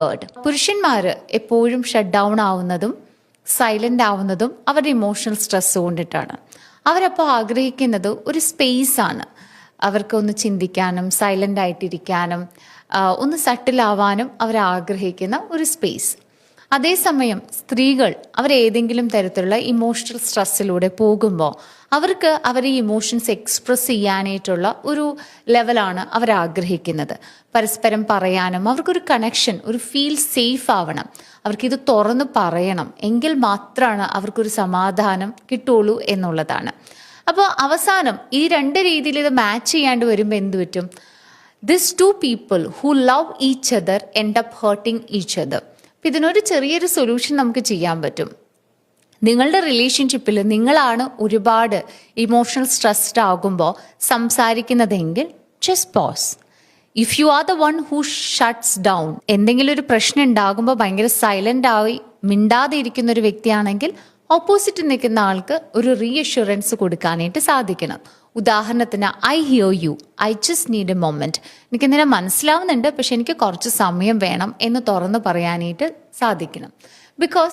പുരുഷന്മാർ എപ്പോഴും shut down ആവുന്നതും silent ആവുന്നതും അവരുടെ ഇമോഷണൽ സ്ട്രെസ് കൊണ്ടിട്ടാണ്. അവരപ്പോൾ ആഗ്രഹിക്കുന്നത് ഒരു സ്പേസ് ആണ്. അവർക്ക് ഒന്ന് ചിന്തിക്കാനും സൈലൻ്റ് ആയിട്ടിരിക്കാനും ഒന്ന് സട്ടിലാവാനും അവർ ആഗ്രഹിക്കുന്ന ഒരു സ്പേസ്. അതേസമയം സ്ത്രീകൾ അവരേതെങ്കിലും തരത്തിലുള്ള ഇമോഷണൽ സ്ട്രെസ്സിലൂടെ പോകുമ്പോൾ അവർക്ക് അവരെ ഇമോഷൻസ് എക്സ്പ്രസ് ചെയ്യാനായിട്ടുള്ള ഒരു ലെവലാണ് അവർ ആഗ്രഹിക്കുന്നത്. പരസ്പരം പറയാനും അവർക്കൊരു കണക്ഷൻ, ഒരു ഫീൽ സേഫ് ആവണം, അവർക്കിത് തുറന്ന് പറയണം, എങ്കിൽ മാത്രമാണ് അവർക്കൊരു സമാധാനം കിട്ടുള്ളൂ എന്നുള്ളതാണ്. അപ്പോൾ അവസാനം ഈ രണ്ട് രീതിയിൽ ഇത് മാച്ച് ചെയ്യാണ്ട് വരുമ്പോൾ എന്ത് പറ്റും? This to people who love each other end up hurting each other. ഇതിനൊരു ചെറിയൊരു സൊല്യൂഷൻ നമുക്ക് ചെയ്യാൻ പറ്റും. നിങ്ങളുടെ റിലേഷൻഷിപ്പിൽ നിങ്ങളാണ് ഒരുപാട് ഇമോഷണൽ സ്ട്രെസ്ഡ് ആകുമ്പോൾ സംസാരിക്കുന്നതെങ്കിൽ just pose. If you are the one who shuts down, എന്തെങ്കിലും ഒരു പ്രശ്നം ഉണ്ടാകുമ്പോൾ ഭയങ്കര സൈലൻ്റ് ആയി മിണ്ടാതെ ഇരിക്കുന്ന ഒരു വ്യക്തിയാണെങ്കിൽ ഓപ്പോസിറ്റ് നിൽക്കുന്ന ആൾക്ക് ഒരു റീഅഷ്വറൻസ് കൊടുക്കാനായിട്ട് സാധിക്കണം. ഉദാഹരണത്തിന്, I hear you, I just need a moment, എനിക്ക് നിന്നെ മനസ്സിലാവുന്നുണ്ട് പക്ഷെ എനിക്ക് കുറച്ച് സമയം വേണം എന്ന് തുറന്ന് പറയാനായിട്ട് സാധിക്കണം. ബിക്കോസ്